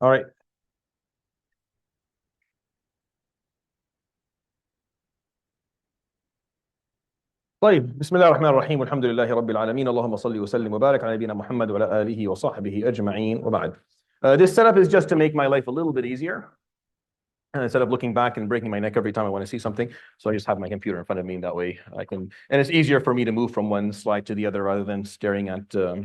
All right. طيب بسم الله الرحمن الرحيم والحمد لله رب العالمين اللهم صل وسلم وبارك على نبينا محمد وعلى آله وصحبه أجمعين وبعد. This setup is just to make my life a little bit easier. Instead of looking back and breaking my neck every time I want to see something, so I just have my computer in front of me, and that way I can, and it's easier for me to move from one slide to the other rather than staring at a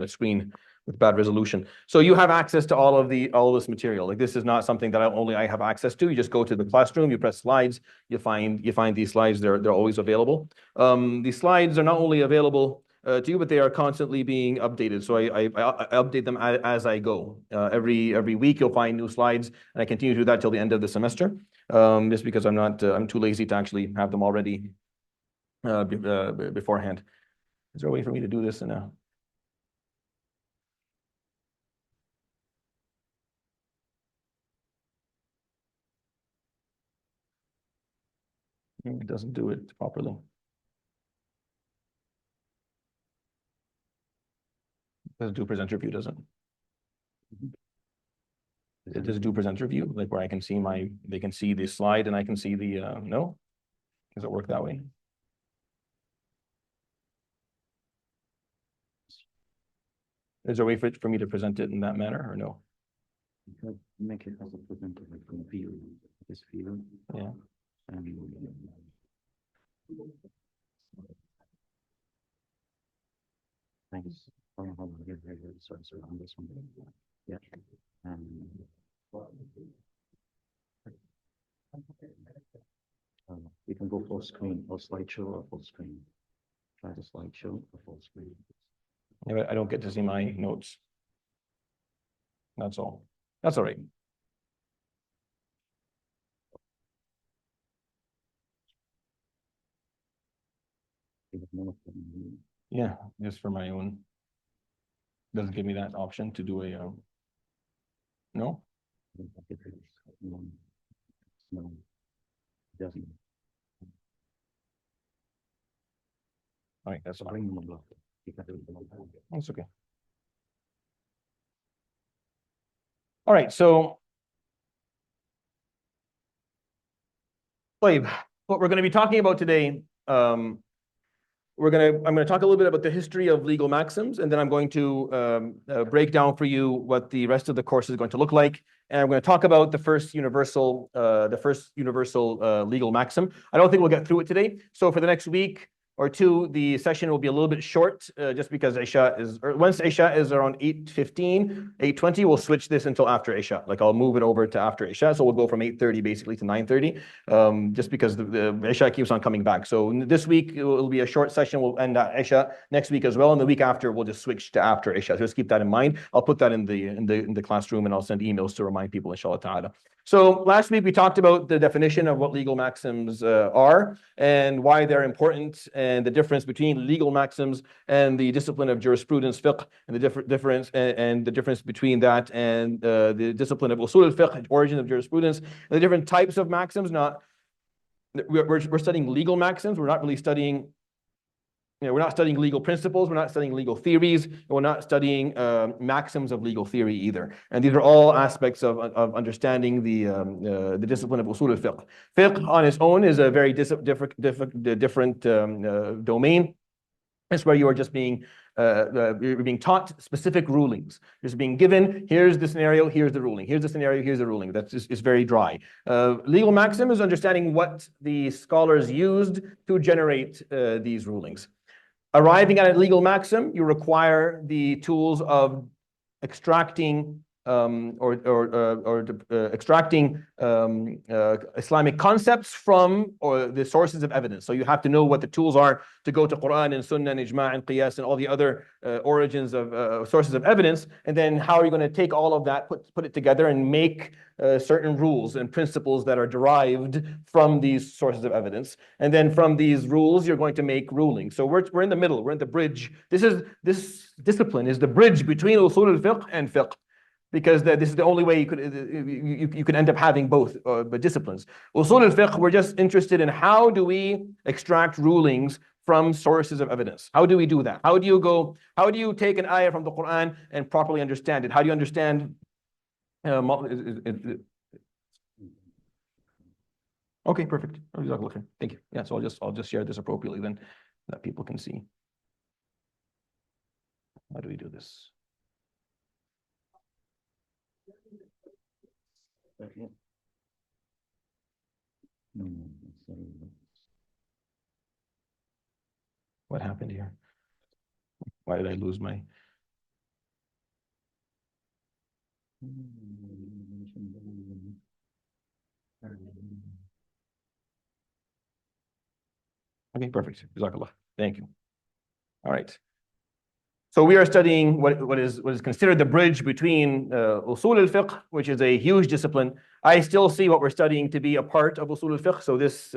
screen with bad resolution. So you have access to all of this material. Like, this is not something that only I have access to. You just go to the classroom, you press slides, you find these slides. They're always available. These slides are not only available to you, but they are constantly being updated. So I update them as I go. Every week you'll find new slides, and I continue to do that till the end of the semester. Just because I'm too lazy to actually have them already beforehand. Is there a way for me to do this in a? It doesn't do it properly. Does it do presenter view, doesn't it? Does it do presenter view, like where I can see they can see the slide and I can see the, no? Does it work that way? Is there a way for me to present it in that manner or no? Make it as a presenter from view, this view. Yeah. Thanks. On this one. Yeah. You can go full screen or slideshow or full screen. Try the slideshow or full screen. Yeah, but I don't get to see my notes. That's all. That's all right. Yeah, just for my own. Doesn't give me that option to do a no? No, it doesn't. All right, that's fine. That's okay. All right, so what we're going to be talking about today, I'm going to talk a little bit about the history of legal maxims, and then I'm going to break down for you what the rest of the course is going to look like. And I'm going to talk about the first universal legal maxim. I don't think we'll get through it today. So for the next week or two, the session will be a little bit short, just because once Isha is around 8:15, 8:20, we'll switch this until after Isha. Like, I'll move it over to after Isha. So we'll go from 8:30 basically to 9:30, just because the Isha keeps on coming back. So this week it'll be a short session. We'll end at Isha next week as well. And the week after, we'll just switch to after Isha. So just keep that in mind. I'll put that in the classroom, and I'll send emails to remind people, inshallah ta'ala. So last week we talked about the definition of what legal maxims are and why they're important, and the difference between legal maxims and the discipline of jurisprudence, fiqh, and the difference between that and the discipline of usul al-fiqh, origin of jurisprudence, and the different types of maxims. We're studying legal maxims. We're not really studying. We're not studying legal principles, we're not studying legal theories, and we're not studying maxims of legal theory either. And these are all aspects of understanding the discipline of usul al-fiqh. Fiqh on its own is a very different domain. It's where you are just you're being taught specific rulings. You're just being given, here's the scenario, here's the ruling. Here's the scenario, here's the ruling. That's just, it's very dry. Legal maxim is understanding what the scholars used to generate these rulings. Arriving at a legal maxim, you require the tools of extracting extracting Islamic concepts from the sources of evidence. So you have to know what the tools are to go to Quran and Sunnah and Ijma' and Qiyas and all the other origins of sources of evidence. And then how are you going to take all of that, put it together and make certain rules and principles that are derived from these sources of evidence. And then from these rules, you're going to make rulings. So we're in the middle, we're in the bridge. This discipline is the bridge between usul al-fiqh and fiqh, because this is the only way you could end up having both disciplines. Usul al-fiqh, we're just interested in how do we extract rulings from sources of evidence. How do we do that? How do you take an ayah from the Quran and properly understand it? How do you understand Okay, perfect. Thank you. Yeah, so I'll just share this appropriately then, that people can see. How do we do this? What happened here? Why did I lose my? Okay, perfect. Jazakallah. Thank you. All right. So we are studying what is considered the bridge between usul al-fiqh, which is a huge discipline. I still see what we're studying to be a part of usul al-fiqh. So this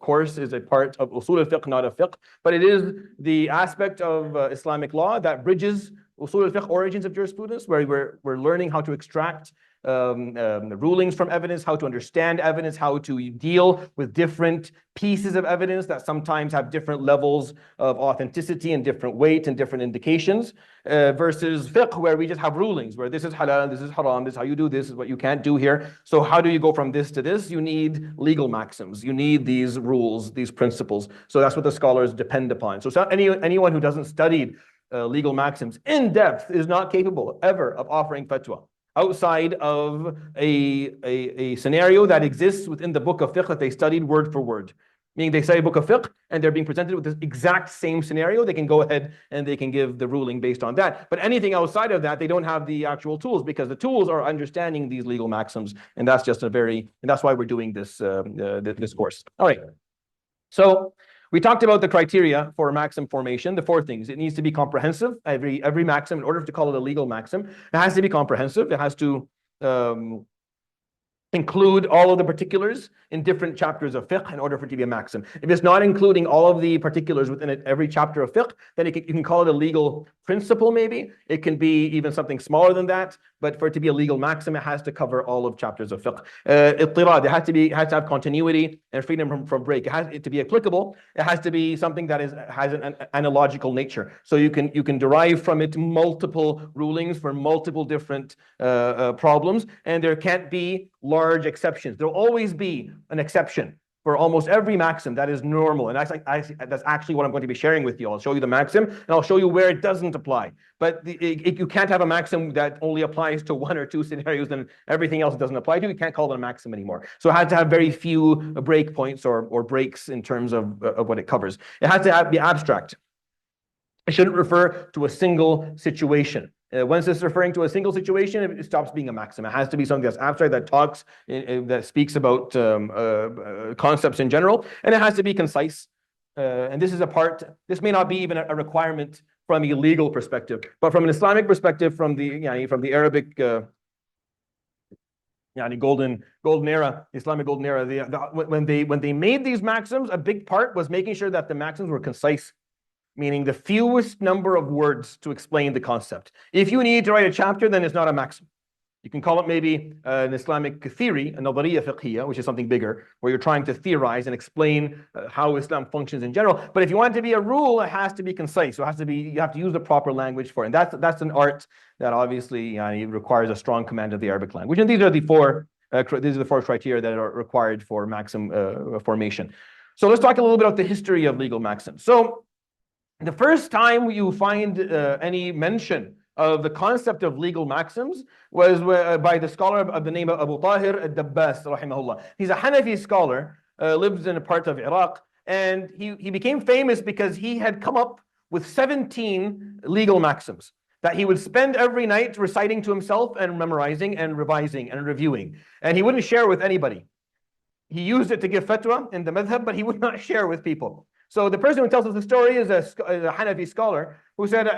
course is a part of usul al-fiqh, not a fiqh, but it is the aspect of Islamic law that bridges usul al-fiqh, origins of jurisprudence, where we're learning how to extract the rulings from evidence, how to understand evidence, how to deal with different pieces of evidence that sometimes have different levels of authenticity and different weight and different indications, versus fiqh, where we just have rulings, where this is halal, this is haram, this is how you do this is what you can't do here. So how do you go from this to this? You need legal maxims. You need these rules, these principles. So that's what the scholars depend upon. So anyone who doesn't study legal maxims in depth is not capable ever of offering fatwa outside of a scenario that exists within the book of fiqh that they studied word for word. Meaning they study a book of fiqh and they're being presented with this exact same scenario. They can go ahead and they can give the ruling based on that. But anything outside of that, they don't have the actual tools, because the tools are understanding these legal maxims. And that's just and that's why we're doing this, this course. All right. So we talked about the criteria for maxim formation, the 4 things. It needs to be comprehensive. Every maxim, in order to call it a legal maxim, it has to be comprehensive. It has to include all of the particulars in different chapters of fiqh in order for it to be a maxim. If it's not including all of the particulars within every chapter of fiqh, then you can call it a legal principle maybe. It can be even something smaller than that, but for it to be a legal maxim, it has to cover all of chapters of fiqh. Ittirad, it has to have continuity and freedom from break. It has to be applicable. It has to be something that has an analogical nature. So you can derive from it multiple rulings for multiple different problems, and there can't be large exceptions. There will always be an exception for almost every maxim that is normal. And that's actually what I'm going to be sharing with you. I'll show you the maxim, and I'll show you where it doesn't apply. But you can't have a maxim that only applies to 1 or 2 scenarios and everything else it doesn't apply to. You can't call it a maxim anymore. So it has to have very few break points or breaks in terms of what it covers. It has to be abstract. It shouldn't refer to a single situation. Once it's referring to a single situation, it stops being a maxim. It has to be something that's abstract, that talks, that speaks about concepts in general, and it has to be concise. And this is this may not be even a requirement from a legal perspective, but from an Islamic perspective, from the Arabic golden era, Islamic golden era, when they made these maxims, a big part was making sure that the maxims were concise, meaning the fewest number of words to explain the concept. If you need to write a chapter, then it's not a maxim. You can call it maybe an Islamic theory, a nadariya fiqhiyya, which is something bigger, where you're trying to theorize and explain how Islam functions in general. But if you want it to be a rule, it has to be concise. So you have to use the proper language for it. And that's an art that obviously requires a strong command of the Arabic language. And these are the 4 criteria that are required for maxim formation. So let's talk a little bit about the history of legal maxims. So the first time you find any mention of the concept of legal maxims was by the scholar of the name of Abu Tahir al-Dabbas, rahimahullah. He's a Hanafi scholar, lives in a part of Iraq, and he became famous because he had come up with 17 legal maxims that he would spend every night reciting to himself and memorizing and revising and reviewing. And he wouldn't share with anybody. He used it to give fatwa in the madhab, but he would not share with people. So the person who tells us the story is a Hanafi scholar who said,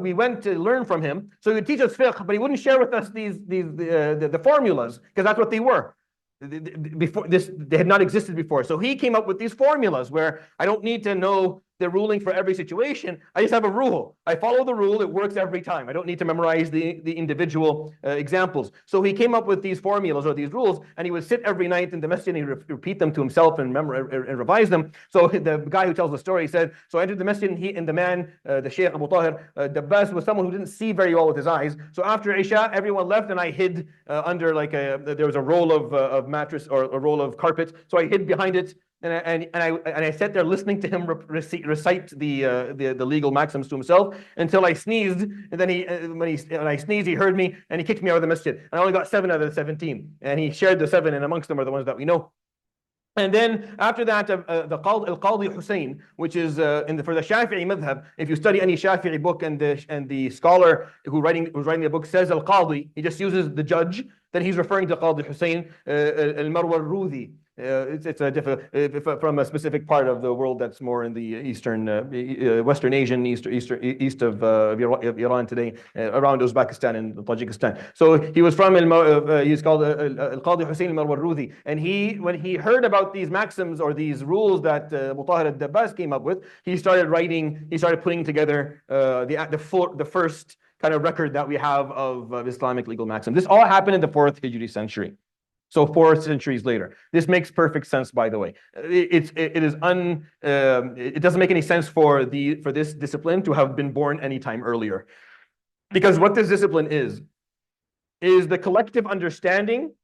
we went to learn from him. So he would teach us fiqh, but he wouldn't share with us the formulas, because that's what they were. They had not existed before. So he came up with these formulas where I don't need to know the ruling for every situation. I just have a rule. I follow the rule. It works every time. I don't need to memorize the individual examples. So he came up with these formulas or these rules, and he would sit every night in the masjid and he would repeat them to himself and revise them. So the guy who tells the story said, so I entered the masjid, and the man, the Sheikh Abu Tahir, Dabbas, was someone who didn't see very well with his eyes. So after Isha, everyone left, and I hid under there was a roll of mattress or a roll of carpet. So I hid behind it, and I sat there listening to him recite the legal maxims to himself until I sneezed, and then when I sneezed, he heard me and he kicked me out of the masjid. And I only got 7 out of the 17, and he shared the 7, and amongst them are the ones that we know. And then after that, the Al-Qadi Hussein, which is for the Shafi'i madhab, if you study any Shafi'i book and the scholar who's writing the book says Al-Qadi, he just uses the judge, then he's referring to Qadi Hussein al-Marwaruzi. It's a from a specific part of the world that's more in the eastern, Western Asian, east of Iran today, around Uzbekistan and Tajikistan. So he was from, he's called Al-Qadi Hussein al-Marwaruzi. And when he heard about these maxims or these rules that Abu Tahir al-Dabbas came up with, he started putting together the first kind of record that we have of Islamic legal maxims. This all happened in the 4th Hijri century. So 4 centuries later. This makes perfect sense, by the way. It doesn't make any sense for this discipline to have been born any time earlier. Because what this discipline is the collective understanding,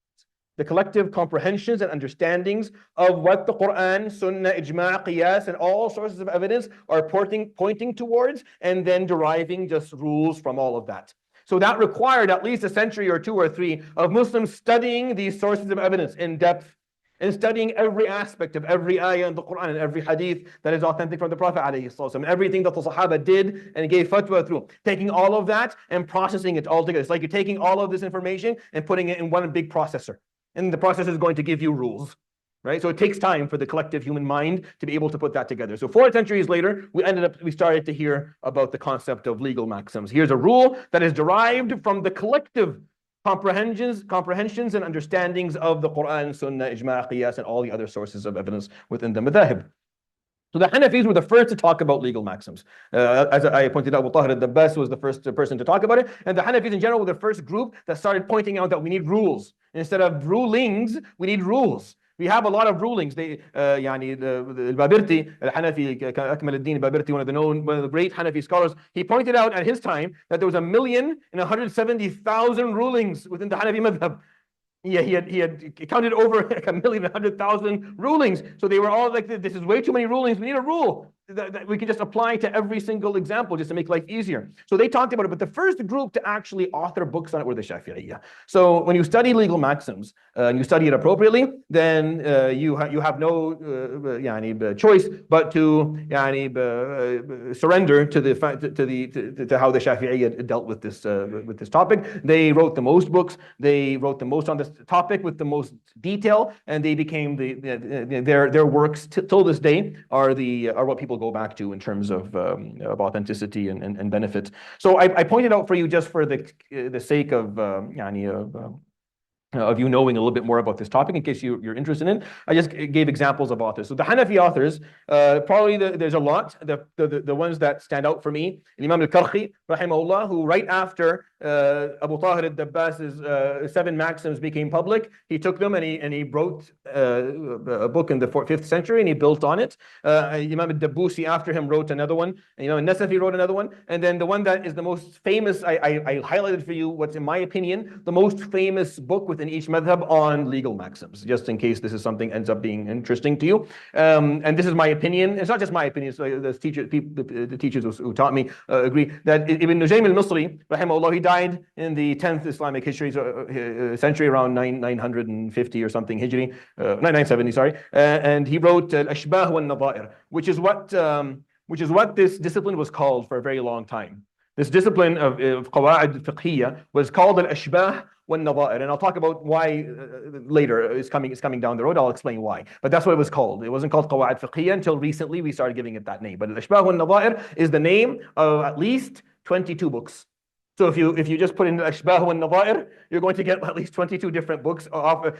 the collective comprehensions and understandings of what the Quran, Sunnah, Ijma', Qiyas, and all sources of evidence are pointing towards, and then deriving just rules from all of that. So that required at least a century or 2 or 3 of Muslims studying these sources of evidence in depth and studying every aspect of every ayah in the Quran and every hadith that is authentic from the Prophet ﷺ, everything that the Sahaba did and gave fatwa through, taking all of that and processing it all together. It's like you're taking all of this information and putting it in one big processor. And the processor is going to give you rules. Right? So it takes time for the collective human mind to be able to put that together. So 4 centuries later, we started to hear about the concept of legal maxims. Here's a rule that is derived from the collective comprehensions and understandings of the Quran, Sunnah, Ijma', Qiyas, and all the other sources of evidence within the madhahib. So the Hanafis were the first to talk about legal maxims. As I pointed out, Abu Tahir al-Dabbas was the first person to talk about it. And the Hanafis in general were the first group that started pointing out that we need rules. Instead of rulings, we need rules. We have a lot of rulings. Al-Babirti, Al-Hanafi, Akmal al-Din al-Babirti, one of the great Hanafi scholars, he pointed out at his time that there was 1,170,000 rulings within the Hanafi madhab. Yeah, he had counted over 1,100,000 rulings. So they were all like, this is way too many rulings. We need a rule that we can just apply to every single example just to make life easier. So they talked about it, but the first group to actually author books on it were the Shafi'iyya. So when you study legal maxims and you study it appropriately, then you have no choice but to surrender to how the Shafi'iyya dealt with this topic. They wrote the most books. They wrote the most on this topic with the most detail, and they became their works till this day are what people go back to in terms of authenticity and benefit. So I pointed out for you, just for the sake of you knowing a little bit more about this topic, in case you're interested in it, I just gave examples of authors. So the Hanafi authors, probably there's a lot. The ones that stand out for me, Imam al-Karhi, rahimahullah, who right after Abu Tahir al-Dabbas's 7 maxims became public, he took them and he wrote a book in the 5th century, and he built on it. Imam al-Dabbusi after him wrote another one, and Imam al-Nasafi wrote another one, and then the one that is the most famous, I highlighted for you what's in my opinion the most famous book within each madhab on legal maxims, just in case this is something ends up being interesting to you. And this is my opinion. It's not just my opinion. So the teachers who taught me agree that Ibn Nujaym al-Misri, rahimahullah, he died in the 10th Islamic history century, around 950 or something Hijri, 970, sorry. And he wrote Al-Ashbah wal-Nadha'ir, which is what this discipline was called for a very long time. This discipline of Qawa'id fiqhiyya was called Al-Ashbah wal-Nadha'ir, and I'll talk about why later. It's coming down the road. I'll explain why. But that's what it was called. It wasn't called Qawa'id fiqhiyya until recently we started giving it that name. But Al-Ashbah wal-Nadha'ir is the name of at least 22 books. So if you just put in al-ashbah wa al-nadha'ir, you're going to get at least 22 different books,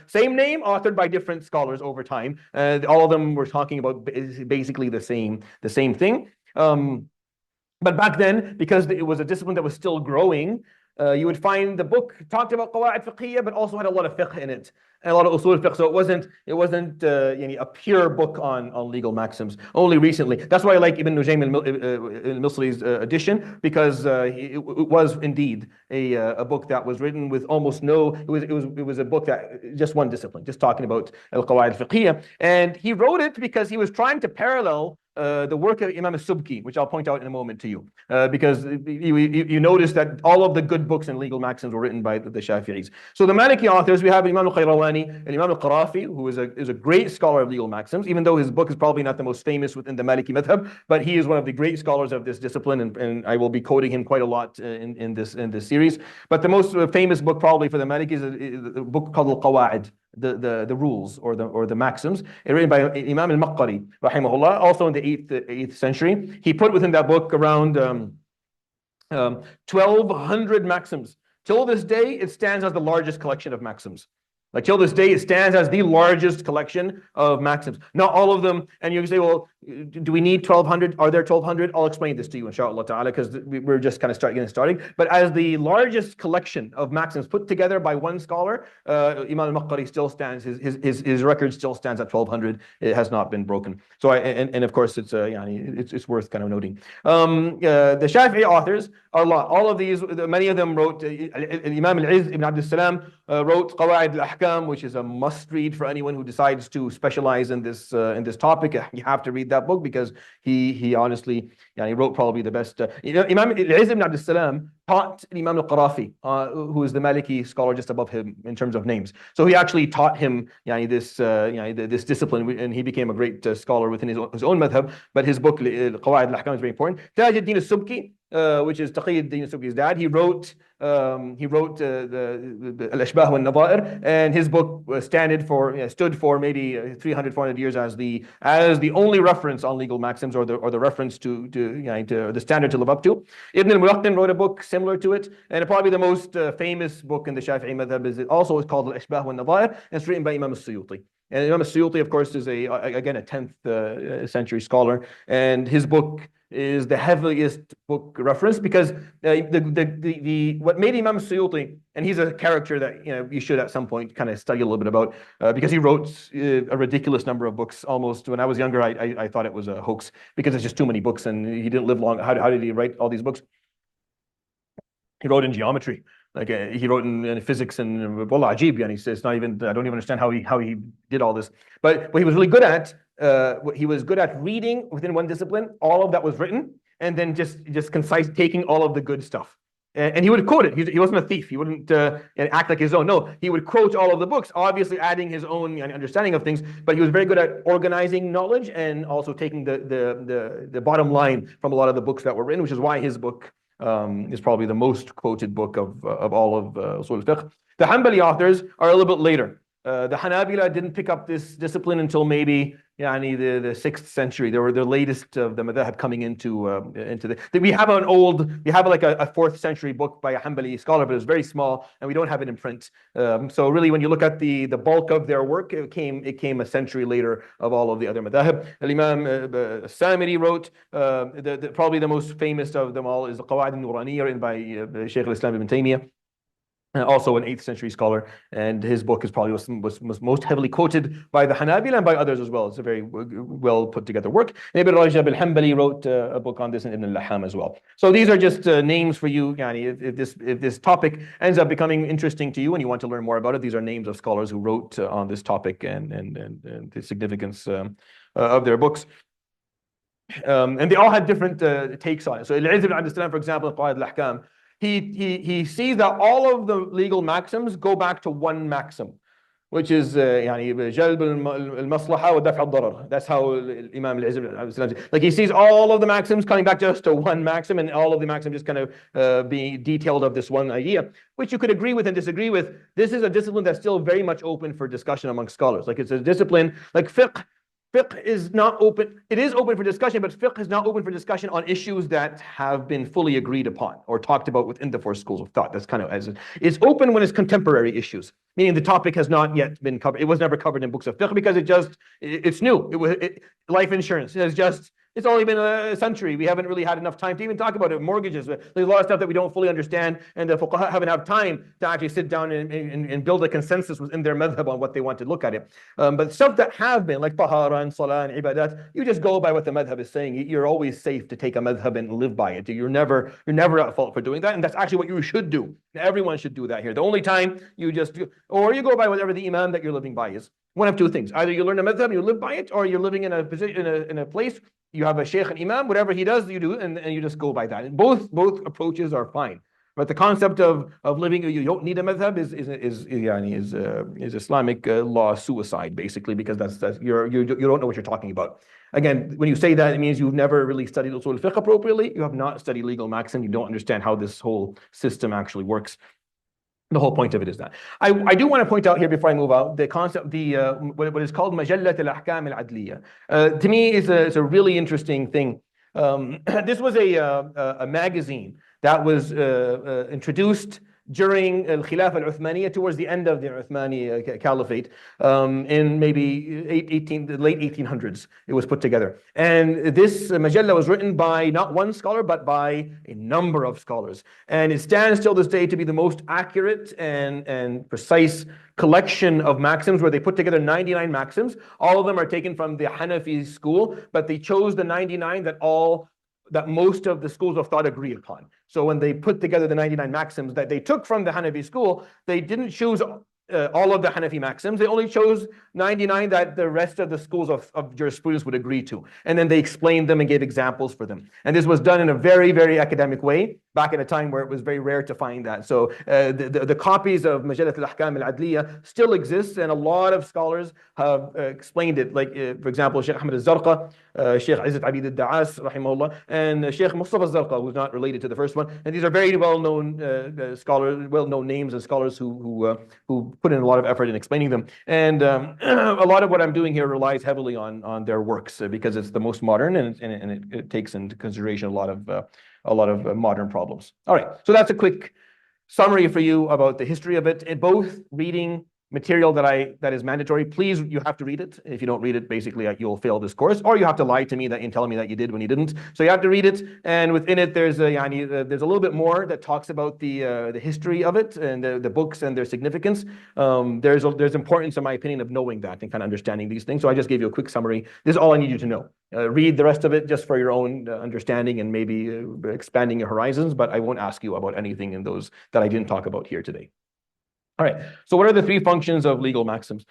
same name, authored by different scholars over time. All of them were talking about basically the same thing. But back then, because it was a discipline that was still growing, you would find the book talked about qawaid fiqhiyya, but also had a lot of fiqh in it, and a lot of usul fiqh. So it wasn't a pure book on legal maxims. Only recently, that's why I like Ibn Nujaym al-Misri's edition, because it was indeed a book that was written with almost no. It was a book that just one discipline, just talking about al-qawaid fiqhiyya, and he wrote it because he was trying to parallel the work of Imam al-Subki, which I'll point out in a moment to you, because you notice that all of the good books in legal maxims were written by the Shafi'is. So the Maliki authors, we have Imam al-Qayrawani and Imam al-Qarafi, who is a great scholar of legal maxims, even though his book is probably not the most famous within the Maliki madhab, but he is one of the great scholars of this discipline, and I will be quoting him quite a lot in this series. But the most famous book probably for the Maliki is a book called Al-Qawa'id, the rules or the maxims, written by Imam al-Maqqari, rahimahullah, also in the 8th century. He put within that book around 1,200 maxims. Till this day, it stands as the largest collection of maxims. Like till this day, it stands as the largest collection of maxims. Not all of them, and you say, well, do we need 1,200? Are there 1,200? I'll explain this to you, inshallah ta'ala, because we're just kind of getting starting. But as the largest collection of maxims put together by one scholar, Imam al-Maqqari still stands, his record still stands at 1,200. It has not been broken. So, and of course, it's worth kind of noting. The Shafi'i authors are a lot. All of these, many of them wrote, Imam al-Izz ibn Abd al-Salam wrote Qawaid al-Ahkam, which is a must read for anyone who decides to specialize in this topic. You have to read that book because he honestly, he wrote probably the best. Imam al-Izz ibn Abd al-Salam taught Imam al-Qarafi, who is the Maliki scholar just above him in terms of names. So he actually taught him this discipline, and he became a great scholar within his own madhab. But his book, Qawaid al-Ahkam, is very important. Taj al-Din al-Subki, which is Taqi al-Din al-Subki's dad, he wrote the al-Ashbah wa al-Nadha'ir, and his book stood for maybe 300, 400 years as the only reference on legal maxims, or the reference to the standard to live up to. Ibn al-Mulaqqin wrote a book similar to it, and probably the most famous book in the Shafi'i madhab is called al-Ashbah wa al-Nadha'ir, and it's written by Imam al-Suyuti. And Imam al-Suyuti, of course, is again a 10th century scholar, and his book is the heaviest book reference because what made Imam Suyuti, and he's a character that you should at some point kind of study a little bit about, because he wrote a ridiculous number of books. Almost when I was younger, I thought it was a hoax because it's just too many books, and he didn't live long. How did he write all these books? He wrote in geometry. Like he wrote in physics, and wallah ajib, and he says I don't even understand how he did all this. But what he was really good at, he was good at reading within one discipline all of that was written, and then just concise taking all of the good stuff. And he would quote it. He wasn't a thief. He wouldn't act like his own. No, he would quote all of the books, obviously adding his own understanding of things. But he was very good at organizing knowledge and also taking the bottom line from a lot of the books that were written, which is why his book is probably the most quoted book of all of Usul al-Fiqh. The Hanbali authors are a little bit later. The Hanabila didn't pick up this discipline until maybe the 6th century. They were the latest of the madhab coming into we have like a 4th century book by a Hanbali scholar, but it's very small and we don't have it in print. So really, when you look at the bulk of their work, it came a century later of all of the other madhab. Imam Samiri wrote probably the most famous of them all is the Qawaid al-Nuraniyya, written by Shaykh al-Islam ibn Taymiyyah. Also an 8th century scholar, and his book is probably was most heavily quoted by the Hanabila and by others as well. It's a very well put together work. And Ibn Rajab al-Hanbali wrote a book on this, and Ibn al-Laham as well. So these are just names for you. If this topic ends up becoming interesting to you and you want to learn more about it, these are names of scholars who wrote on this topic and the significance of their books. And they all had different takes on it. So Al-Izz ibn Abd al-Salam, for example, in Qawaid al-Ahkam, he sees that all of the legal maxims go back to one maxim, which is جلب المصلحة ودفع الضرر. That's how Imam al-Izz ibn Abd al-Salam, like he sees all of the maxims coming back just to one maxim, and all of the maxims just kind of being detailed of this one idea, which you could agree with and disagree with. This is a discipline that's still very much open for discussion among scholars. Like it's a discipline like fiqh. fiqh is not open. It is open for discussion, but fiqh is not open for discussion on issues that have been fully agreed upon or talked about within the four schools of thought. That's kind of as it's open when it's contemporary issues, meaning the topic has not yet been covered. It was never covered in books of fiqh because it's new. Life insurance is just. It's only been a century. We haven't really had enough time to even talk about it. Mortgages, there's a lot of stuff that we don't fully understand, and the fuqaha haven't had time to actually sit down and build a consensus within their madhab on what they want to look at it. But stuff that have been, like tahara and salah and ibadat, you just go by what the madhab is saying. You're always safe to take a madhab and live by it. You're never at fault for doing that, and that's actually what you should do. Everyone should do that here. The only time you go by whatever the imam that you're living by is. One of two things: either you learn a madhab and you live by it, or you're living in a position in a place. You have a sheikh and imam, whatever he does, you do, and you just go by that. And both approaches are fine. But the concept of living, you don't need a madhab is Islamic law suicide, basically, because you don't know what you're talking about. Again, when you say that, it means you've never really studied usul al-fiqh appropriately. You have not studied legal maxim. You don't understand how this whole system actually works. The whole point of it is that. I do want to point out here before I move out the concept, what is called Majallat al-Ahkam al-Adliya. To me, it's a really interesting thing. This was a magazine that was introduced during Al-Khilafah al-Uthmaniyya, towards the end of the Uthmani Caliphate, in maybe the late 1800s, it was put together. And this Majalla was written by not one scholar, but by a number of scholars. And it stands till this day to be the most accurate and precise collection of maxims, where they put together 99 maxims. All of them are taken from the Hanafi school, but they chose the 99 that most of the schools of thought agree upon. So when they put together the 99 maxims that they took from the Hanafi school, they didn't choose all of the Hanafi maxims. They only chose 99 that the rest of the schools of jurisprudence would agree to. And then they explained them and gave examples for them. And this was done in a very, very academic way, back in a time where it was very rare to find that. So the copies of Majallat al-Ahkam al-Adliya still exist, and a lot of scholars have explained it. Like, for example, Sheikh Ahmed al-Zarqa, Sheikh Izzat Abid al-Da'as, rahimahullah, and Sheikh Mustafa al-Zarqa, who's not related to the first one. And these are very well-known scholars, well-known names and scholars who put in a lot of effort in explaining them. And a lot of what I'm doing here relies heavily on their works, because it's the most modern, and it takes into consideration a lot of modern problems. All right, so that's a quick summary for you about the history of it. In both reading material that is mandatory, please, you have to read it. If you don't read it, basically you'll fail this course, or you have to lie to me and tell me that you did when you didn't. So you have to read it, and within it there's a little bit more that talks about the history of it and the books and their significance. There's importance, in my opinion, of knowing that and kind of understanding these things. So I just gave you a quick summary. This is all I need you to know. Read the rest of it just for your own understanding and maybe expanding your horizons, but I won't ask you about anything in those that I didn't talk about here today. All right, so what are the three functions of legal maxims?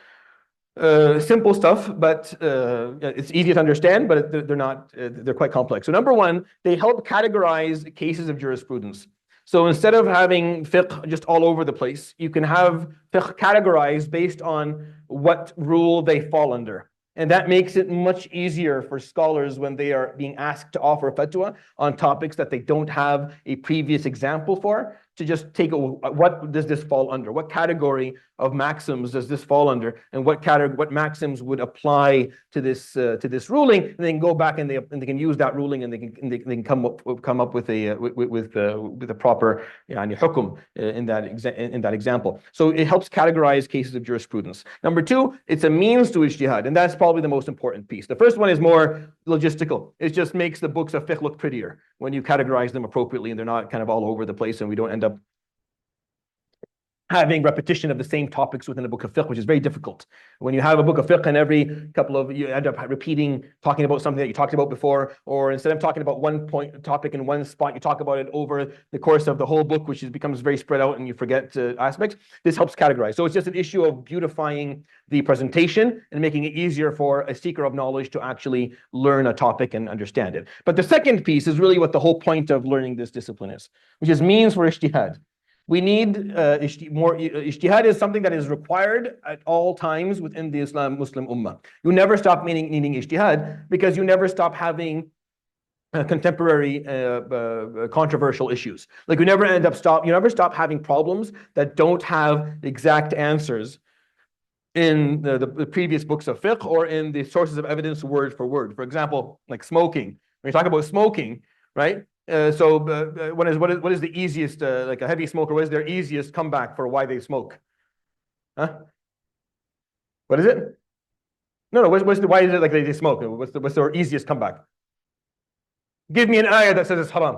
Simple stuff, but it's easy to understand, but they're quite complex. So number one, they help categorize cases of jurisprudence. So instead of having fiqh just all over the place, you can have fiqh categorized based on what rule they fall under. And that makes it much easier for scholars when they are being asked to offer fatwa on topics that they don't have a previous example for, to just take what does this fall under? What category of maxims does this fall under? And what maxims would apply to this ruling? And they can go back and they can use that ruling, and they can come up with a proper hukum in that example. So it helps categorize cases of jurisprudence. Number two, it's a means to ijtihad, and that's probably the most important piece. The first one is more logistical. It just makes the books of fiqh look prettier when you categorize them appropriately, and they're not kind of all over the place, and we don't end up having repetition of the same topics within a book of fiqh, which is very difficult. When you have a book of fiqh and every couple of, you end up talking about something that you talked about before, or instead of talking about one topic in one spot, you talk about it over the course of the whole book, which becomes very spread out and you forget aspects. This helps categorize. So it's just an issue of beautifying the presentation and making it easier for a seeker of knowledge to actually learn a topic and understand it. But the second piece is really what the whole point of learning this discipline is, which is means for ijtihad. We need more. Ijtihad is something that is required at all times within the Muslim Ummah. You never stop needing ijtihad, because you never stop having contemporary controversial issues. Like you never stop having problems that don't have exact answers in the previous books of fiqh or in the sources of evidence word for word. For example, like smoking. When you talk about smoking, right? What is the easiest, like a heavy smoker, what is their easiest comeback for why they smoke? Huh? What is it? No, why is it like they smoke? What's their easiest comeback? Give me an ayah that says it's haram.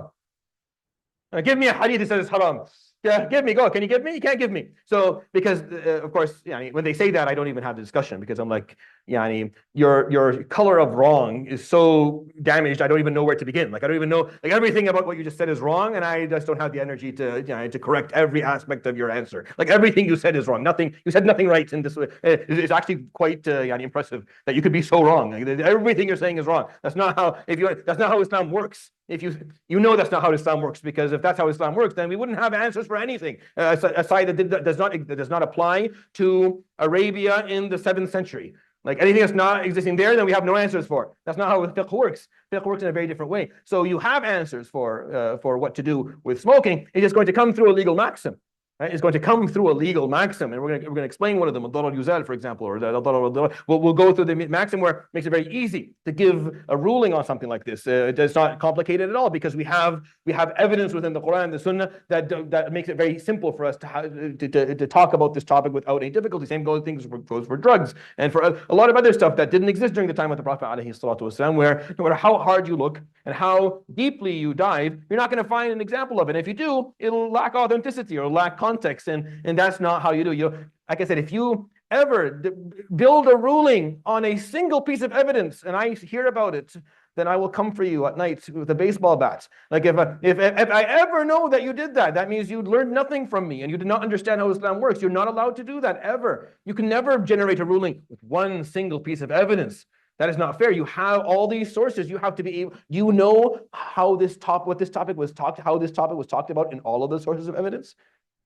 Give me a hadith that says it's haram. Yeah, give me, go. Can you give me? You can't give me. So, because of course, when they say that, I don't even have the discussion because I'm like, your color of wrong is so damaged. I don't even know where to begin. Like, I don't even know, like everything about what you just said is wrong. And I just don't have the energy to correct every aspect of your answer. Like everything you said is wrong. You said nothing right in this way. It's actually quite impressive that you could be so wrong. Like, everything you're saying is wrong. That's not how Islam works. If you know that's not how Islam works, because if that's how Islam works, then we wouldn't have answers for anything aside that does not apply to Arabia in the 7th century. Like anything that's not existing there, then we have no answers for. That's not how fiqh works. Fiqh works in a very different way. So you have answers for what to do with smoking. It's just going to come through a legal maxim. Right? It's going to come through a legal maxim, and we're going to explain one of them, ad-darar yuzal, for example, or we'll go through the maxim where it makes it very easy to give a ruling on something like this. It's not complicated at all because we have evidence within the Quran and the Sunnah that makes it very simple for us to talk about this topic without any difficulty. Same goes for drugs and for a lot of other stuff that didn't exist during the time of the Prophet ﷺ, where no matter how hard you look and how deeply you dive, you're not going to find an example of it. And if you do, it'll lack authenticity or lack context, and that's not how you do. Like I said, if you ever build a ruling on a single piece of evidence and I hear about it, then I will come for you at night with a baseball bat. Like if I ever know that you did that, that means you learned nothing from me and you did not understand how Islam works. You're not allowed to do that ever. You can never generate a ruling with one single piece of evidence. That is not fair. You have all these sources. You have to be able, you know how this topic was talked about in all of the sources of evidence?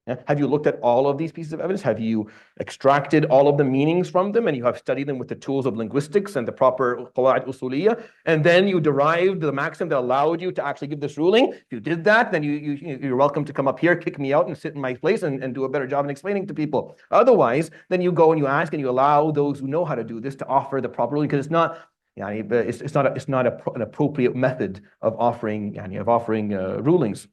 Yeah. Have you looked at all of these pieces of evidence? Have you extracted all of the meanings from them and you have studied them with the tools of linguistics and the proper qawaid usuliyah? And then you derived the maxim that allowed you to actually give this ruling? If you did that, then you're welcome to come up here, kick me out and sit in my place and do a better job in explaining to people. Otherwise, then you go and you ask and you allow those who know how to do this to offer the proper ruling, because it's not an appropriate method of offering rulings.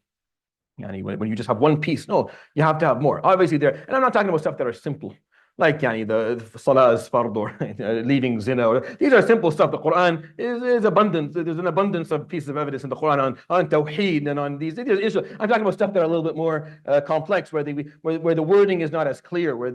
When you just have one piece, no, you have to have more. Obviously, and I'm not talking about stuff that are simple, like the salah is fard or leaving zina. These are simple stuff. The Quran is abundant. There's an abundance of pieces of evidence in the Quran on tawheed and on these issues. I'm talking about stuff that are a little bit more complex, where the wording is not as clear, where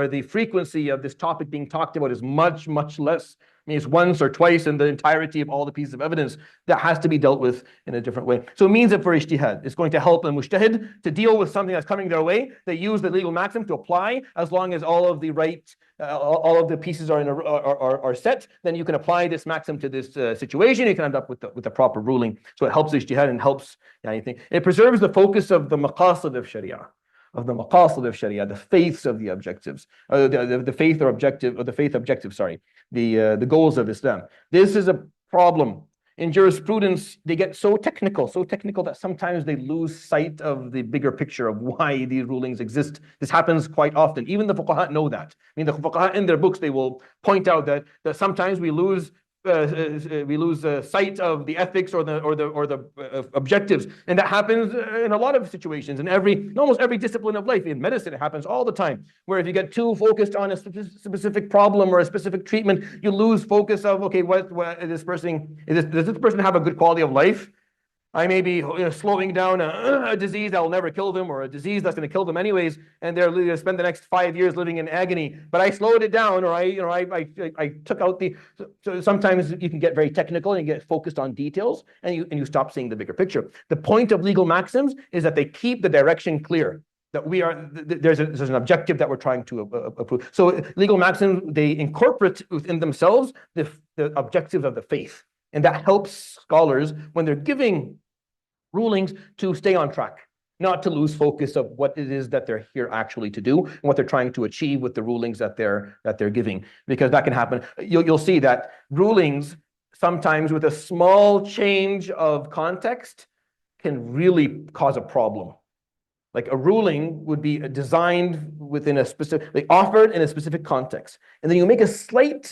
the frequency of this topic being talked about is much, much less. Means once or twice in the entirety of all the pieces of evidence. That has to be dealt with in a different way. So it means that for ijtihad, it's going to help a mujtahid to deal with something that's coming their way. They use the legal maxim to apply, as long as all of the pieces are set. Then you can apply this maxim to this situation. You can end up with the proper ruling. So it helps ijtihad and helps anything. It preserves the focus of the maqasid of Sharia. The faiths of the objectives, the faith objective, sorry, the goals of Islam. This is a problem. In jurisprudence, they get so technical that sometimes they lose sight of the bigger picture of why these rulings exist. This happens quite often. Even the fuqaha know that. I mean, the fuqaha in their books, they will point out that sometimes we lose sight of the ethics or the objectives, and that happens in a lot of situations. In almost every discipline of life. In medicine, it happens all the time. Where if you get too focused on a specific problem or a specific treatment, you lose focus of, okay, does this person have a good quality of life? I may be slowing down a disease that will never kill them, or a disease that's going to kill them anyways, and they're going to spend the next 5 years living in agony. But I slowed it down, or I took out the. So sometimes you can get very technical and you get focused on details, and you stop seeing the bigger picture. The point of legal maxims is that they keep the direction clear. That there's an objective that we're trying to approve. So legal maxims, they incorporate within themselves the objectives of the faith. And that helps scholars when they're giving rulings to stay on track, not to lose focus of what it is that they're here actually to do and what they're trying to achieve with the rulings that they're giving. Because that can happen. You'll see that rulings, sometimes with a small change of context, can really cause a problem. Like a ruling would be designed within a specific, like offered in a specific context. And then you make a slight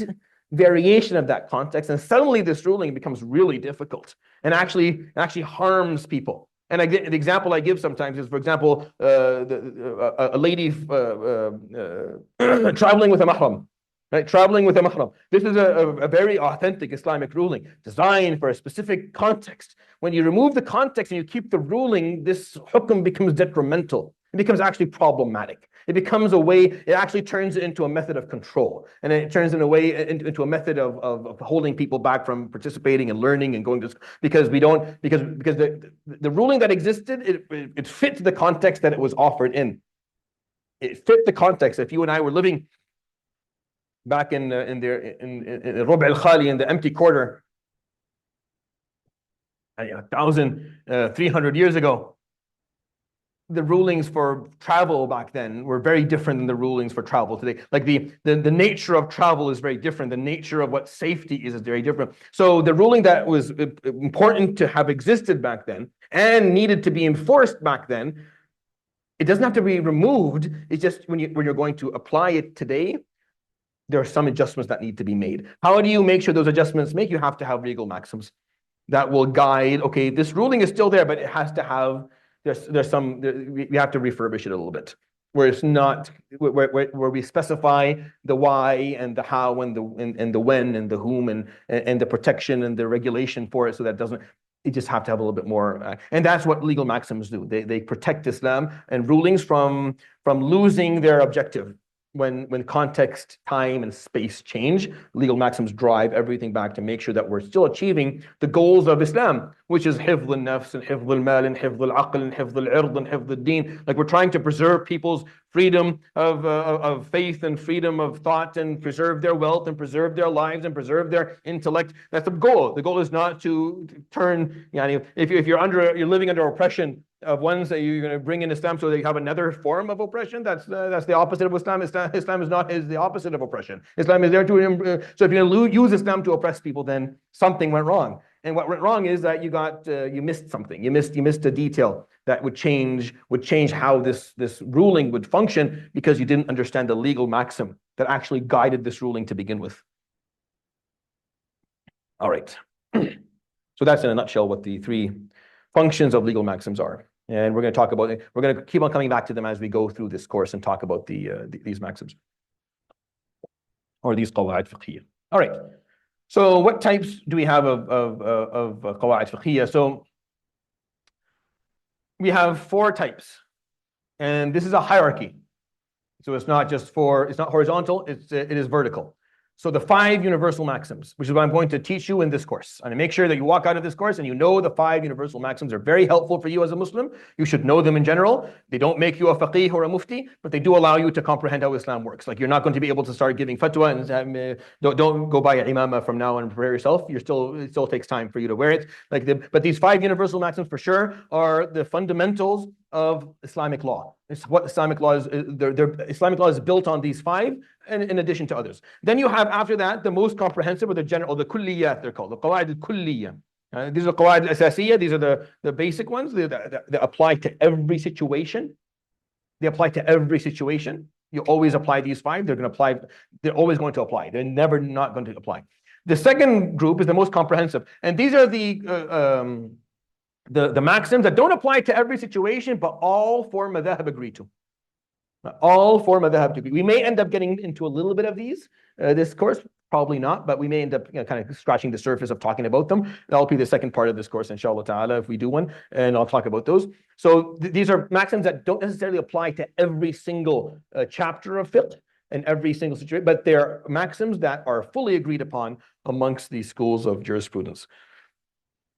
variation of that context, and suddenly this ruling becomes really difficult and actually harms people. And the example I give sometimes is, for example, a lady traveling with a mahram. Right, traveling with a mahram. This is a very authentic Islamic ruling designed for a specific context. When you remove the context and you keep the ruling, this hukum becomes detrimental. It becomes actually problematic. It becomes a way, it actually turns it into a method of control. And it turns in a way into a method of holding people back from participating and learning and going to, because the ruling that existed, it fit the context that it was offered in. It fit the context. If you and I were living back in Rub' al-Khali, in the empty quarter, 1,300 years ago, the rulings for travel back then were very different than the rulings for travel today. Like the nature of travel is very different. The nature of what safety is very different. So the ruling that was important to have existed back then and needed to be enforced back then, it doesn't have to be removed. It's just when you're going to apply it today, there are some adjustments that need to be made. How do you make sure those adjustments make? You have to have legal maxims that will guide, okay, this ruling is still there, but it has to have, we have to refurbish it a little bit, where it's not, where we specify the why and the how and the when and the whom and the protection and the regulation for it, so that doesn't, you just have to have a little bit more. And that's what legal maxims do. They protect Islam and rulings from losing their objective. When context, time, and space change, legal maxims drive everything back to make sure that we're still achieving the goals of Islam, which is hifz al-nafs and hifz al-mal and hifz al-aql and hifz al-ird and hifz al-deen. Like, we're trying to preserve people's freedom of faith and freedom of thought, and preserve their wealth and preserve their lives and preserve their intellect. That's the goal. The goal is not to turn, if you're living under oppression of ones that you're going to bring in Islam so they have another form of oppression, that's the opposite of Islam. Islam is the opposite of oppression. Islam is there to, so if you're going to use Islam to oppress people, then something went wrong. And what went wrong is that you missed something. You missed a detail that would change how this ruling would function, because you didn't understand the legal maxim that actually guided this ruling to begin with. All right. So that's in a nutshell what the three functions of legal maxims are. And we're going to talk about it. We're going to keep on coming back to them as we go through this course and talk about these maxims, or these qawaid fiqhiyya. All right. So what types do we have of qawaid fiqhiyya? So we have 4 types, and this is a hierarchy. So it's not horizontal, it is vertical. So the 5 universal maxims, which is what I'm going to teach you in this course. I'm going to make sure that you walk out of this course and you know the 5 universal maxims are very helpful for you as a Muslim. You should know them in general. They don't make you a faqih or a mufti, but they do allow you to comprehend how Islam works. Like, you're not going to be able to start giving fatwa and don't go buy an imamah from now and prepare yourself. It still takes time for you to wear it. But these 5 universal maxims for sure are the fundamentals of Islamic law. It's what Islamic law is. Islamic law is built on these 5, and in addition to others. Then you have, after that, the most comprehensive, or the general, or the kulliyat, they're called, the qawaid al-kulliyya. These are qawaid al-asasiyya. These are the basic ones. They apply to every situation. They apply to every situation. You always apply these 5. They're always going to apply. They're never not going to apply. The second group is the most comprehensive, and these are the maxims that don't apply to every situation, but all 4 madhahib agree to. All 4 madhahib agree. We may end up getting into a little bit of these this course, probably not, but we may end up kind of scratching the surface of talking about them. That'll be the second part of this course, inshallah ta'ala, if we do one, and I'll talk about those. So these are maxims that don't necessarily apply to every single chapter of fiqh and every single situation, but they're maxims that are fully agreed upon amongst these schools of jurisprudence.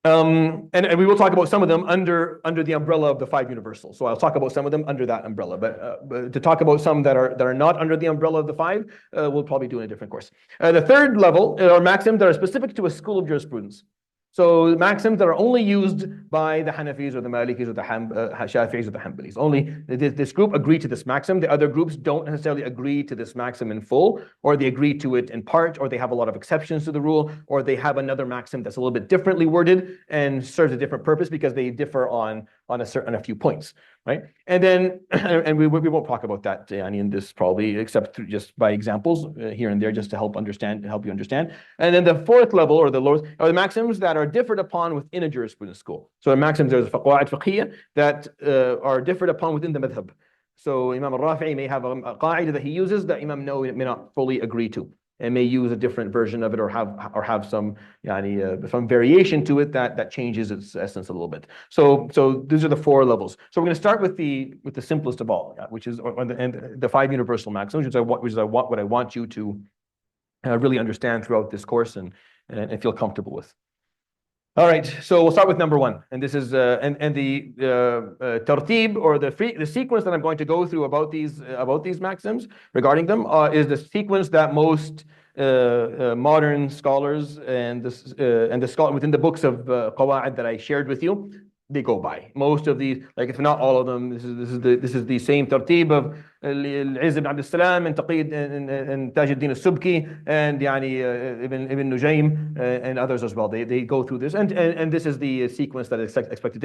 And we will talk about some of them under the umbrella of the 5 universals. So I'll talk about some of them under that umbrella, but to talk about some that are not under the umbrella of the 5, we'll probably do in a different course. The third level are maxims that are specific to a school of jurisprudence. So maxims that are only used by the Hanafis or the Malikis or the Shafi'is or the Hanbalis. Only this group agree to this maxim. The other groups don't necessarily agree to this maxim in full, or they agree to it in part, or they have a lot of exceptions to the rule, or they have another maxim that's a little bit differently worded and serves a different purpose because they differ on a few points. right? And then, and we won't talk about that in this probably, except through just by examples here and there, just to help you understand. And then the fourth level, or the lowest, are the maxims that are differed upon within a jurisprudence school. So the maxims, there's qawaid fiqhiyya that are differed upon within the madhab. So Imam al-Rafi'i may have a qaida that he uses that Imam Nawawi may not fully agree to, and may use a different version of it, or have some variation to it that changes its essence a little bit. So these are the four levels. So we're going to start with the simplest of all, which is the five universal maxims, which is what I want you to really understand throughout this course and feel comfortable with. All right, so we'll start with number one, and this is and the tartib, or the sequence that I'm going to go through about these maxims regarding them is the sequence that most modern scholars and the scholar within the books of qawaid that I shared with you, they go by. Most of these, like if not all of them, this is the same tartib of Al-Izz ibn Abd al-Salam and Taqid and Taj al-Din al-Subki and Ibn Nujaym and others as well. They go through this, and this is the sequence that is accepted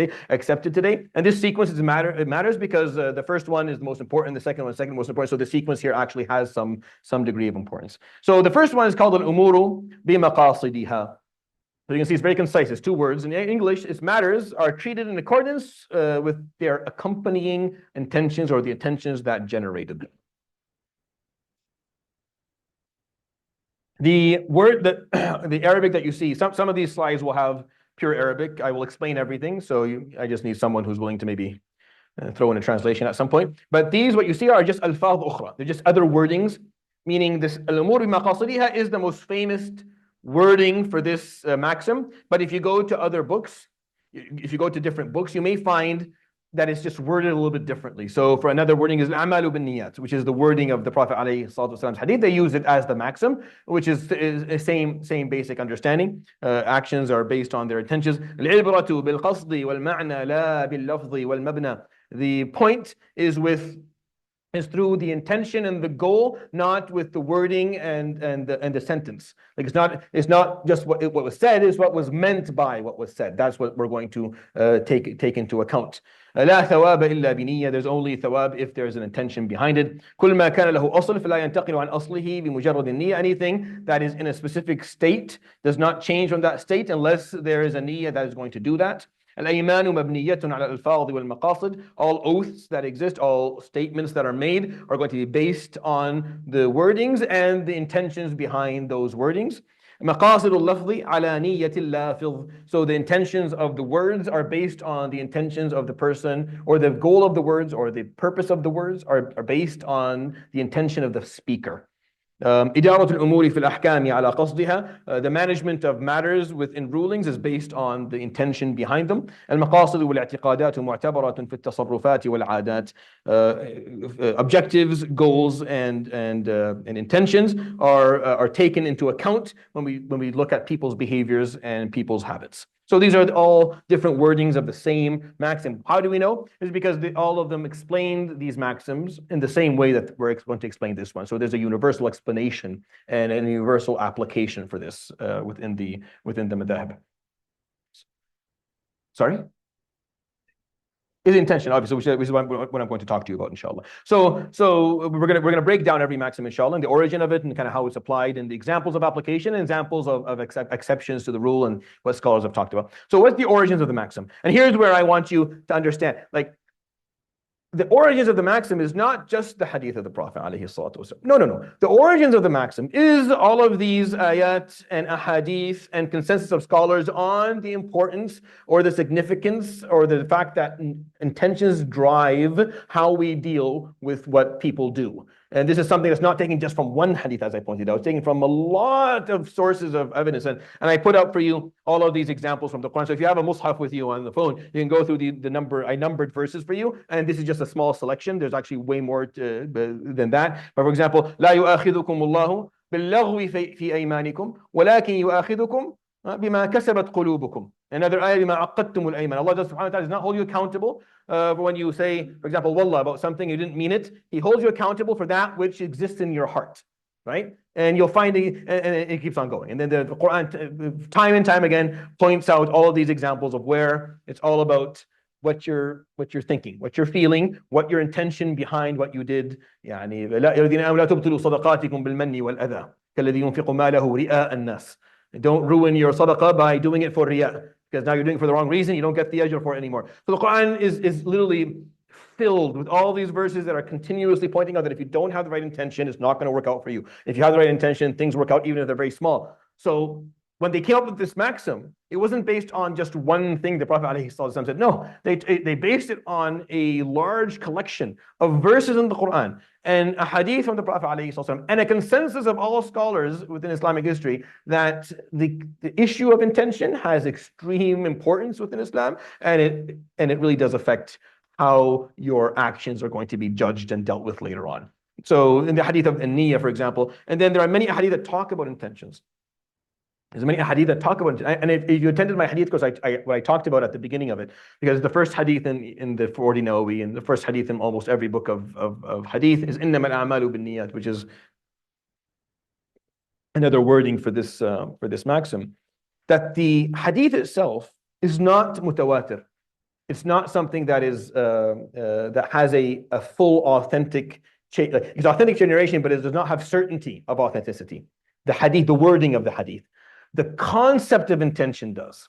today. And this sequence matters because the first one is the most important, the second one is the second most important. So the sequence here actually has some degree of importance. So the first one is called al-umuru bi maqasidiha. So you can see it's very concise. It's two words. In English, its matters are treated in accordance with their accompanying intentions, or the intentions that generated them. The word that the Arabic that you see, some of these slides will have pure Arabic. I will explain everything, so I just need someone who's willing to maybe throw in a translation at some point. But these, what you see, are just alfaz ukhra. They're just other wordings, meaning this al-umur bi maqasidiha is the most famous wording for this maxim. But if you go to other books, if you go to different books, you may find that it's just worded a little bit differently. So for another wording is al-amalu bin niyat, which is the wording of the Prophet ﷺ's hadith. They use it as the maxim, which is same basic understanding. Actions are based on their intentions. Al-ibratu bil qasdi wal ma'na la bil lafzi wal mabna. The point is through the intention and the goal, not with the wording and the sentence. Like it's not just what was said, is what was meant by what was said. That's what we're going to take into account. لا ثواب إلا بنية. There's only thawab if there's an intention behind it. كل ما كان له أصل فلا ينتقل عن أصله بمجرد النية. Anything that is in a specific state does not change from that state unless there is a niyyah that is going to do that. الأيمان مبنية على الألفاظ والمقاصد. All oaths that exist, all statements that are made are going to be based on the wordings and the intentions behind those wordings. مقاصد اللفظ على نية اللافظ. So the intentions of the words are based on the intentions of the person, or the goal of the words, or the purpose of the words are based on the intention of the speaker. إدارة الأمور في الأحكام على قصدها. The management of matters within rulings is based on the intention behind them. المقاصد والاعتقادات معتبرة في التصرفات والعادات. Objectives, goals, and intentions are taken into account when we look at people's behaviors and people's habits. So these are all different wordings of the same maxim. How do we know? It's because all of them explained these maxims in the same way that we're going to explain this one. So there's a universal explanation and a universal application for this within the madhab. Sorry? Is intention, obviously, which is what I'm going to talk to you about, inshallah. So we're gonna break down every maxim, inshallah, and the origin of it, and kind of how it's applied, and the examples of application, and examples of exceptions to the rule, and what scholars have talked about. So what's the origins of the maxim? And here's where I want you to understand, like, the origins of the maxim is not just the hadith of the Prophet ﷺ. No. The origins of the maxim is all of these ayat and ahadith and consensus of scholars on the importance or the significance or the fact that intentions drive how we deal with what people do. And this is something that's not taken just from one hadith, as I pointed out. It's taken from a lot of sources of evidence. And I put up for you all of these examples from the Quran. So if you have a mushaf with you on the phone, you can go through the number, I numbered verses for you. And this is just a small selection. There's actually way more than that. But for example, لا يؤاخذكم الله باللغو في أيمانكم ولكن يؤاخذكم بما كسبت قلوبكم. Another ayah, بما عقدتم الأيمان. Allah subhanahu wa ta'ala does not hold you accountable when you say, for example, wallah, about something, you didn't mean it. He holds you accountable for that which exists in your heart, right? And you'll find it, and it keeps on going. And then the Quran, time and time again, points out all of these examples of where it's all about what you're thinking, what you're feeling, what your intention behind what you did. يعني لا الذين آمنوا لا تبطلوا صدقاتكم بالمن والأذى كالذي ينفق ماله رئاء الناس. Don't ruin your sadaqah by doing it for riyah, because now you're doing it for the wrong reason. You don't get the ajr for it anymore. So the Quran is literally filled with all these verses that are continuously pointing out that if you don't have the right intention, it's not going to work out for you. If you have the right intention, things work out even if they're very small. So when they came up with this maxim, it wasn't based on just one thing the Prophet ﷺ said. No, they based it on a large collection of verses in the Quran and a hadith from the Prophet ﷺ, and a consensus of all scholars within Islamic history that the issue of intention has extreme importance within Islam, and it really does affect how your actions are going to be judged and dealt with later on. So in the hadith of An-Niyya, for example, and then there are many hadith that talk about intentions. There's many hadith that talk about, and if you attended my hadith course, what I talked about at the beginning of it, because the first hadith in the 40 Nawawi and the first hadith in almost every book of hadith is إِنَّمَا الْأَعْمَالُ بِالنِّيَّاتِ, which is another wording for this maxim, that the hadith itself is not mutawatir. It's not something that is that has a full authentic chain. Like, it's authentic generation, but it does not have certainty of authenticity. The hadith, the wording of the hadith. The concept of intention does.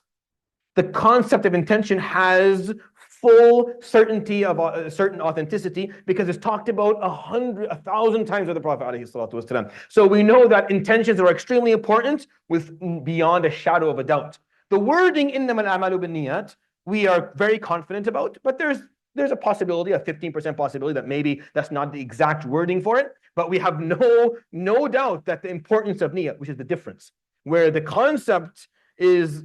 The concept of intention has full certainty of certain authenticity because it's talked about 1,000 times with the Prophet ﷺ. So we know that intentions are extremely important with beyond a shadow of a doubt. The wording إِنَّمَا الْأَعْمَالُ بِالنِّيَّاتِ we are very confident about, but there's a possibility, a 15% possibility that maybe that's not the exact wording for it, but we have no doubt that the importance of niyyah, which is the difference, where the concept is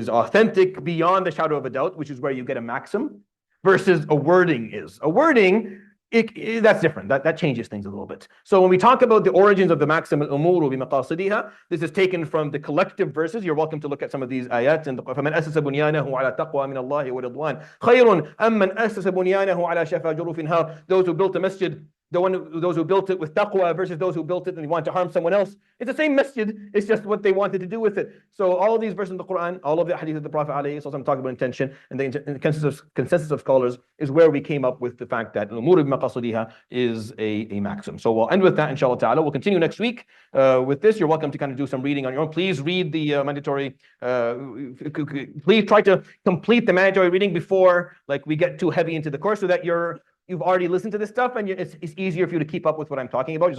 authentic beyond the shadow of a doubt, which is where you get a maxim, versus a wording is. A wording, that's different. That changes things a little bit. So when we talk about the origins of the maxim, al-umuru bimaqasidiha, this is taken from the collective verses. You're welcome to look at some of these ayats. And فَمَنْ أَسَّسَ بُنْيَانَهُ عَلَى تَقْوَى مِنَ اللَّهِ وَرِضْوَانٍ خَيْرٌ أَمَّنْ أَسَّسَ بُنْيَانَهُ عَلَى شَفَا جُرُفٍ هَارٍ. Those who built a masjid, those who built it with taqwa versus those who built it and they want to harm someone else. It's the same masjid, it's just what they wanted to do with it. So all of these verses in the Quran, all of the hadith of the Prophet ﷺ talk about intention, and the consensus of scholars is where we came up with the fact that al-umur bimaqasidiha is a maxim. So we'll end with that, inshallah ta'ala. We'll continue next week with this. You're welcome to kind of do some reading on your own. Please read the mandatory, please try to complete the mandatory reading before we get too heavy into the course so that you've already listened to this stuff and it's easier for you to keep up with what I'm talking about.